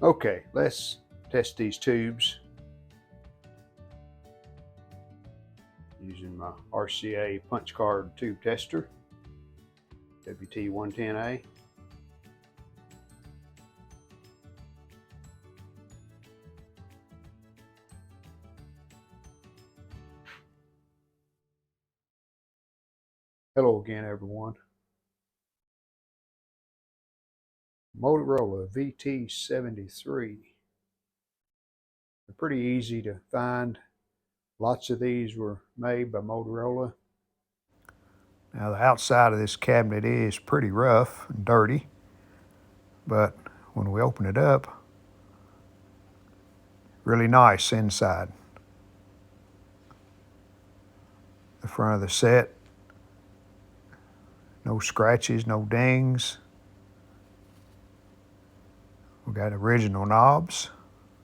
Okay, let's test these tubes using my RCA punch card tube tester, WT110A. Hello again, everyone. Motorola VT73. They're pretty easy to find. Lots of these were made by Motorola. Now the outside of this cabinet is pretty rough and dirty, but when we open it up, really nice inside. The front of the set, no scratches, no dings. We got original knobs.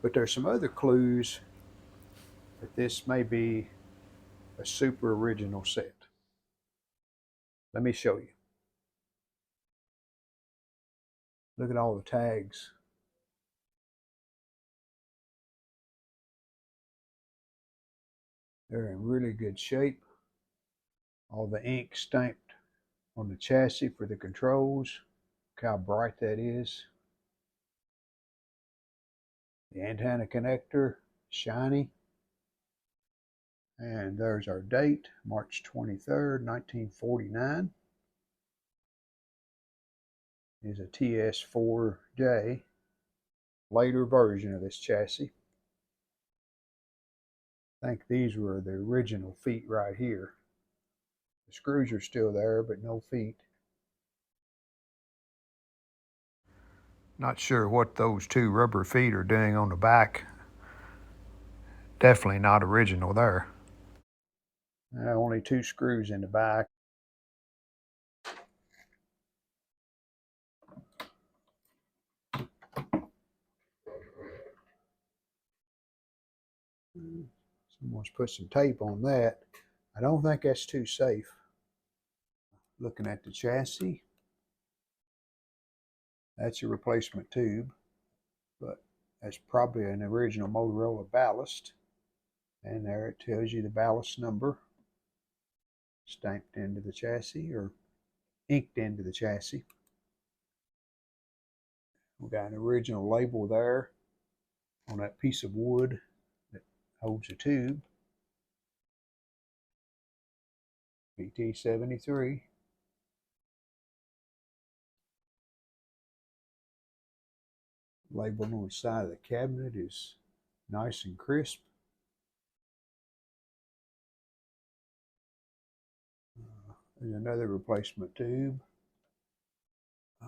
But there's some other clues that this may be a super original set. Let me show you. Look at all the tags. They're in really good shape. All the ink stamped on the chassis for the controls. Look how bright that is. The antenna connector, shiny. And there's our date, March 23rd, 1949. Is a TS4J, later version of this chassis. I think these were the original feet right here. The screws are still there, but no feet. Not sure what those two rubber feet are doing on the back. Definitely not original there. Only two screws in the back. Someone's put some tape on that. I don't think that's too safe. Looking at the chassis, that's a replacement tube, but that's probably an original Motorola ballast. And there it tells you the ballast number stamped into the chassis or inked into the chassis. We got an original label there on that piece of wood that holds the tube. VT73. Label on the side of the cabinet is nice and crisp. There's another replacement tube. I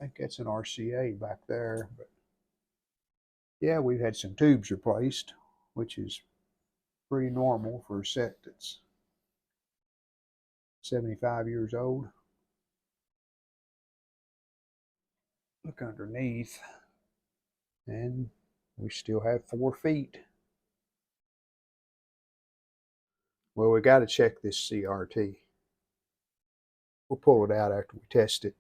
think that's an RCA back there, but yeah, we've had some tubes replaced, which is pretty normal for a set that's 75 years old. Look underneath, and we still have 4 feet. Well, we got to check this CRT. We'll pull it out after we test it.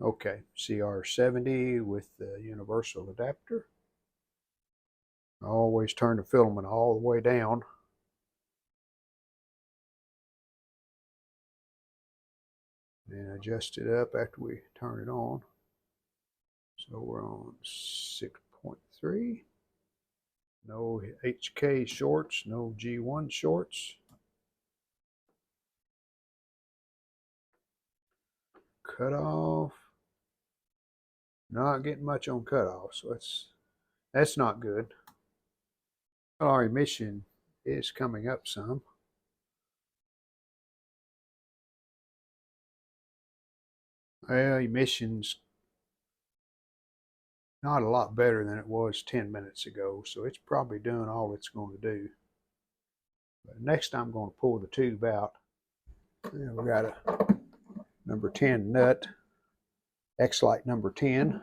Okay, CR70 with the universal adapter. I always turn the filament all the way down. And adjust it up after we turn it on. So we're on 6.3. No HK shorts, no G1 shorts. Cutoff. Not getting much on cutoff, so that's not good. Our emission is coming up some. Well, emissions not a lot better than it was 10 minutes ago, so it's probably doing all it's going to do. But next I'm going to pull the tube out. And we got a number 10 nut, X-Lite number 10,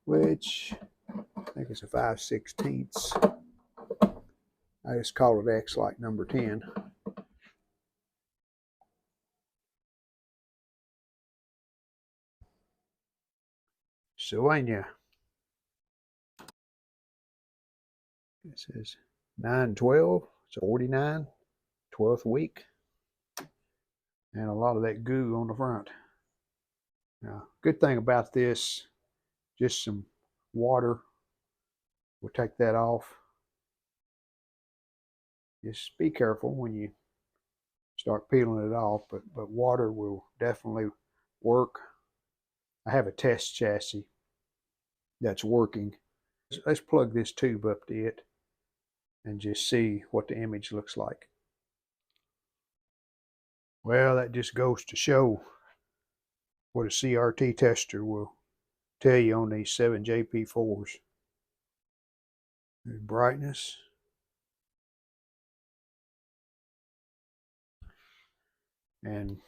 which I think is a 5/16. I just call it X-Lite number 10. Pennsylvania. It says 9/12, it's 49, 12th week, and a lot of that goo on the front. Now, good thing about this, just some water. We'll take that off. Just be careful when you start peeling it off, but water will definitely work. I have a test chassis that's working. Let's plug this tube up to it and just see what the image looks like. Well, that just goes to show what a CRT tester will tell you on these 7JP4s. There's brightness. And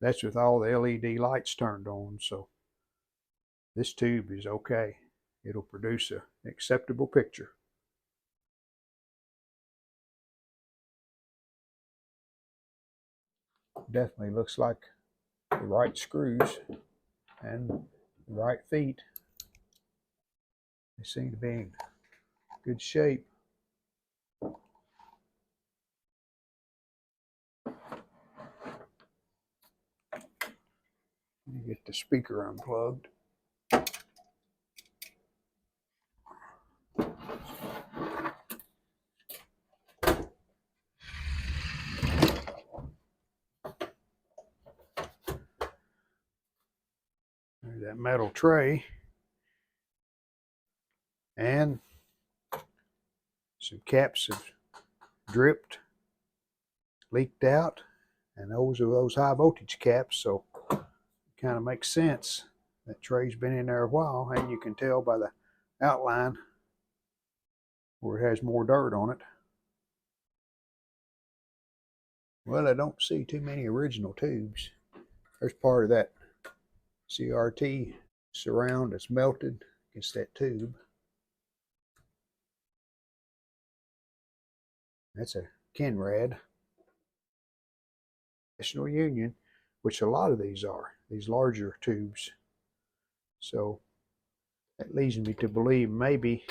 that's with all the LED lights turned on, so this tube is okay. It'll produce an acceptable picture. Definitely looks like the right screws and the right feet. They seem to be in good shape. Let me get the speaker unplugged. There's that metal tray. And some caps have dripped, leaked out, and those are those high voltage caps, so it kind of makes sense. That tray's been in there a while, and you can tell by the outline where it has more dirt on it. Well, I don't see too many original tubes. There's part of that CRT surround that's melted against that tube. That's a Kenrad. National Union, which a lot of these are, these larger tubes. So that leads me to believe maybe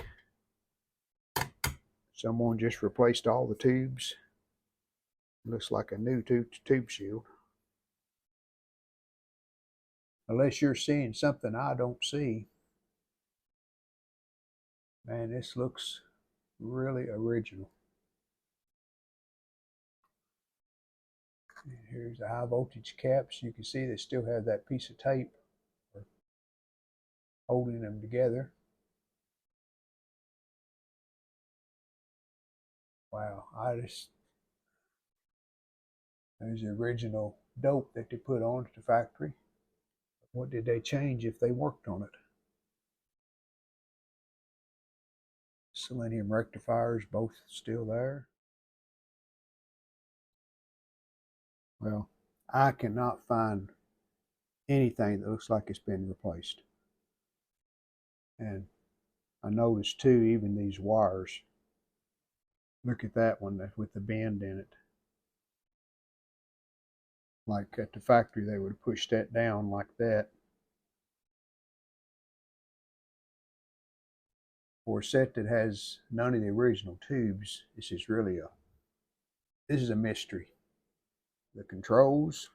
someone just replaced all the tubes. It looks like a new tube shield. Unless you're seeing something I don't see. Man, this looks really original. And here's the high voltage caps. You can see they still have that piece of tape holding them together. Wow, there's the original dope that they put on at the factory. What did they change if they worked on it? Selenium rectifiers, both still there. Well, I cannot find anything that looks like it's been replaced. And I noticed too, even these wires. Look at that one with the bend in it. Like at the factory, they would push that down like that. For a set that has none of the original tubes, this is a mystery. The controls,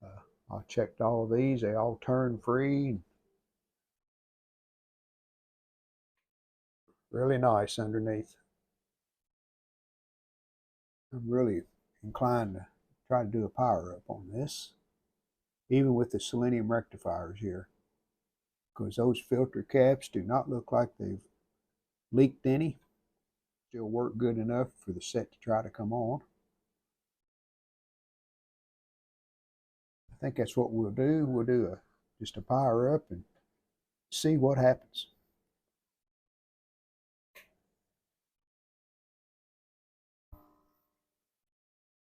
I checked all of these, they all turn free. Really nice underneath. I'm really inclined to try to do a power up on this, even with the selenium rectifiers here, because those filter caps do not look like they've leaked any. Still work good enough for the set to try to come on. I think that's what we'll do. We'll do just a power up and see what happens.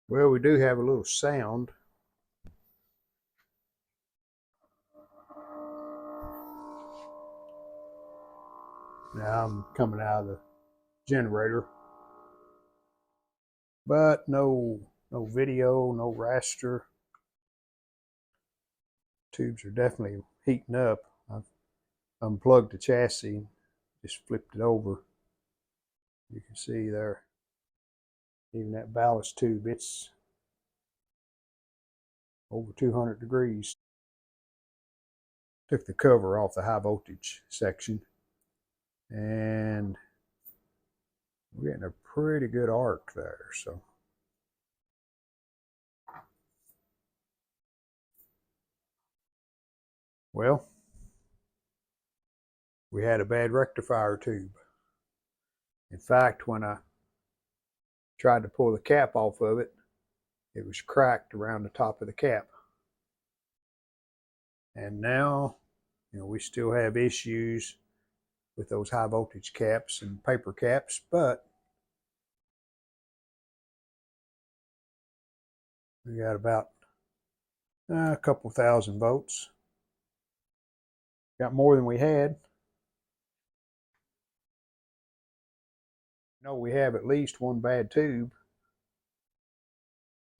Well, we do have a little sound. Now I'm coming out of the generator, but no video, no raster. tubes are definitely heating up. I've unplugged the chassis, just flipped it over. You can see there, even that ballast tube, it's over 200 degrees. Took the cover off the high voltage section, and we're getting a pretty good arc there. So well, we had a bad rectifier tube. In fact, when I tried to pull the cap off of it, it was cracked around the top of the cap. And now, we still have issues with those high voltage caps and paper caps, but we got about a couple thousand volts. Got more than we had. We have at least one bad tube,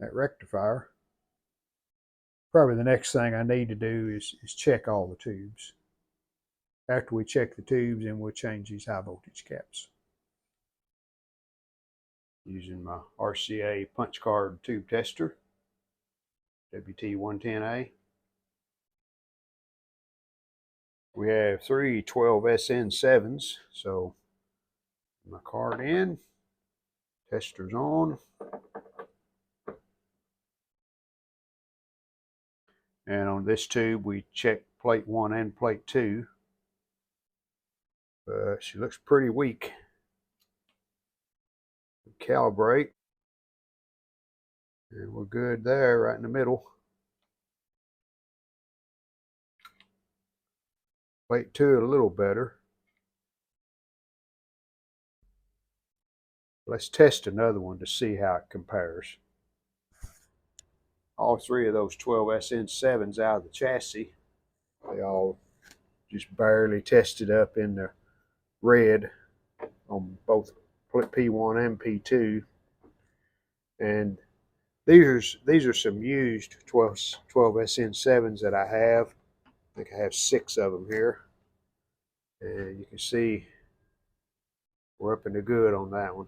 that rectifier. Probably the next thing I need to do is check all the tubes. After we check the tubes, then we'll change these high voltage caps. Using my RCA punch card tube tester, WT110A. We have three 12SN7s, so my card in, tester's on. And on this tube, we check plate 1 and plate 2. But she looks pretty weak. We calibrate. And we're good there, right in the middle. Plate 2 a little better. Let's test another one to see how it compares. All three of those 12SN7s out of the chassis, they all just barely tested up in the red on both P1 and P2. And these are some used 12SN7s that I have. I think I have 6 of them here. And you can see we're up in the good on that one.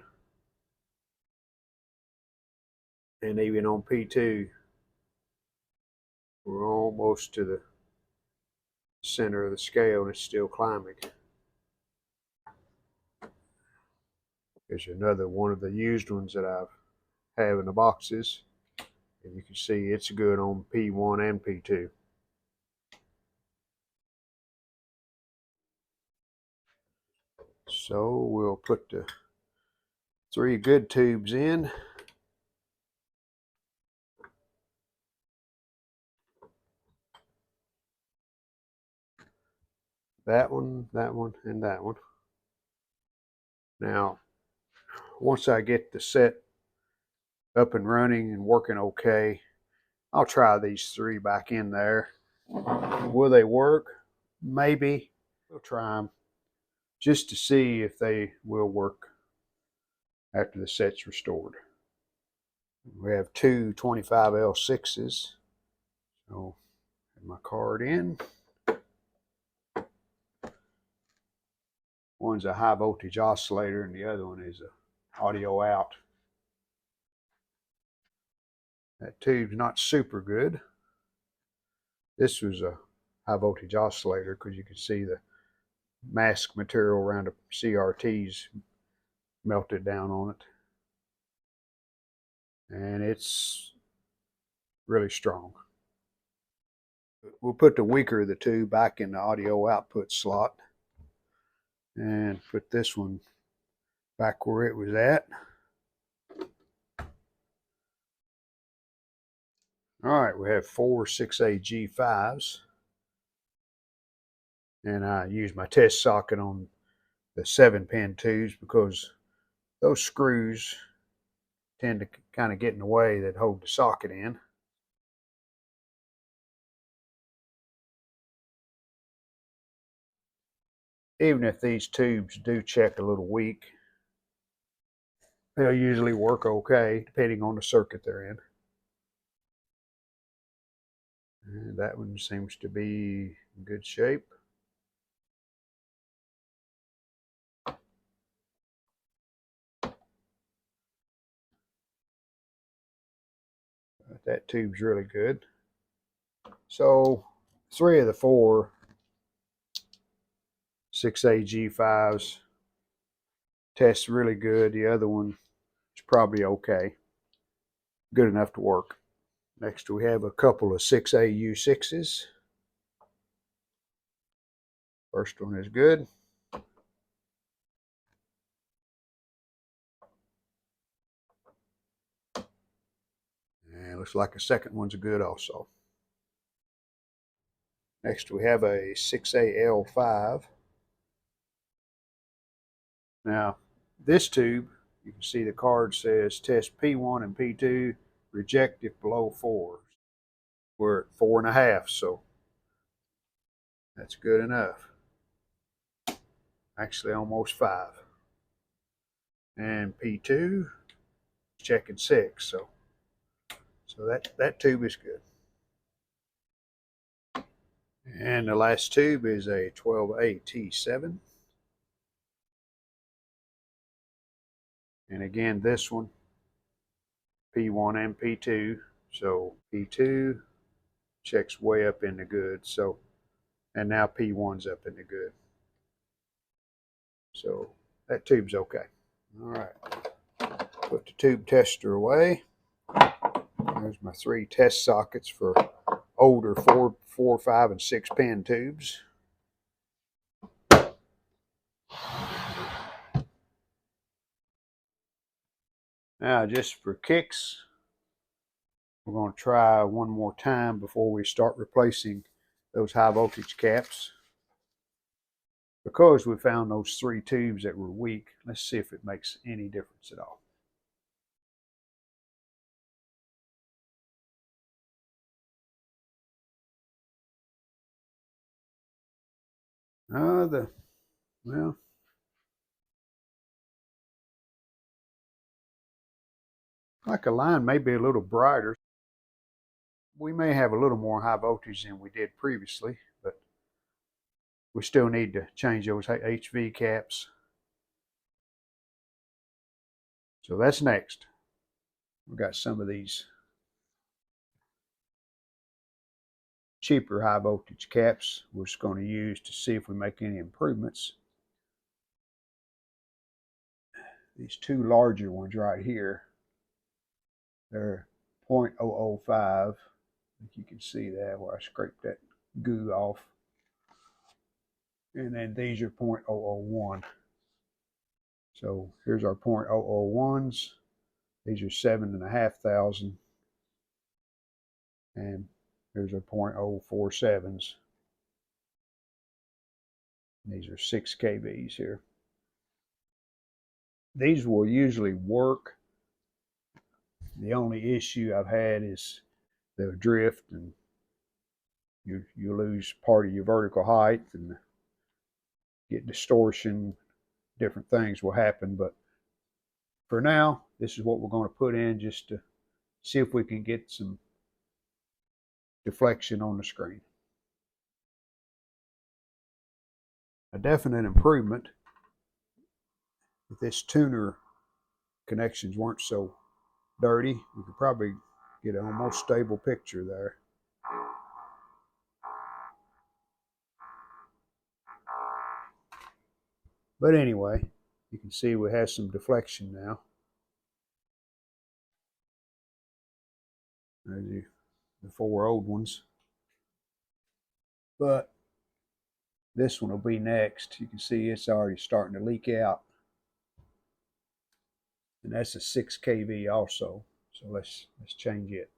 And even on P2, we're almost to the center of the scale and it's still climbing. Here's another one of the used ones that I have in the boxes. And you can see it's good on P1 and P2. So we'll put the 3 good tubes in. That one, and that one. Now, once I get the set up and running and working okay, I'll try these 3 back in there. Will they work? Maybe. We'll try them just to see if they will work after the set's restored. We have 2 25L6s. So, put my card in. One's a high voltage oscillator and the other one is a audio out. That tube's not super good. This was a high voltage oscillator because you can see the mask material around the CRTs melted down on it. And it's really strong. We'll put the weaker of the two back in the audio output slot and put this one back where it was at. All right, we have 4 6A G5s. And I use my test socket on the 7-pin tubes because those screws tend to kind of get in the way that hold the socket in. Even if these tubes do check a little weak, they'll usually work okay depending on the circuit they're in. And that one seems to be in good shape. That tube's really good. So 3 of the 4 6AG5s tests really good. The other one is probably okay. Good enough to work. Next we have a couple of 6AU6s. First one is good. And looks like the second one's good also. Next we have a 6AL5. Now this tube, you can see the card says test P1 and P2, reject if below 4. We're at 4.5, so that's good enough. Actually almost 5. And P2, checking 6, so that tube is good. And the last tube is a 12AT7. And again, this one, P1 and P2. So P2 checks way up in the good. So, and now P1's up in the good. So that tube's okay. All right, put the tube tester away. There's my 3 test sockets for older 4, 5, and 6 pin tubes. Now, just for kicks, we're going to try one more time before we start replacing those high voltage caps. Because we found those 3 tubes that were weak, let's see if it makes any difference at all. Well, like a line may be a little brighter. We may have a little more high voltage than we did previously, but we still need to change those HV caps. So that's next. We've got some of these cheaper high voltage caps we're just going to use to see if we make any improvements. These 2 larger ones right here, they're 0.005. I think you can see that where I scraped that goo off. And then these are 0.001. So here's our 0.001s. These are 7,500. And here's our 0.047s. These are 6 kVs here. These will usually work. The only issue I've had is they'll drift and you lose part of your vertical height and get distortion. Different things will happen, but for now, this is what we're going to put in just to see if we can get some deflection on the screen. A definite improvement if this tuner connections weren't so dirty. We could probably get an almost stable picture there. But anyway, you can see we have some deflection now. There's the 4 old ones. But this one will be next. You can see it's already starting to leak out. And that's a 6 kV also. So let's change it.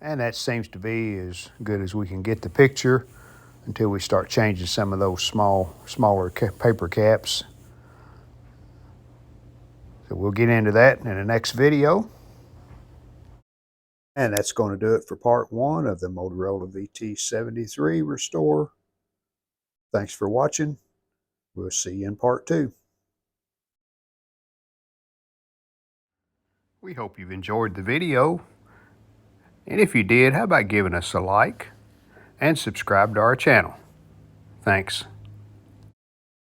And that seems to be as good as we can get the picture until we start changing some of those smaller paper caps. So we'll get into that in the next video. And that's going to do it for part 1 of the Motorola VT73 restore. Thanks for watching. We'll see you in part 2. We hope you've enjoyed the video. And if you did, how about giving us a like and subscribe to our channel? Thanks.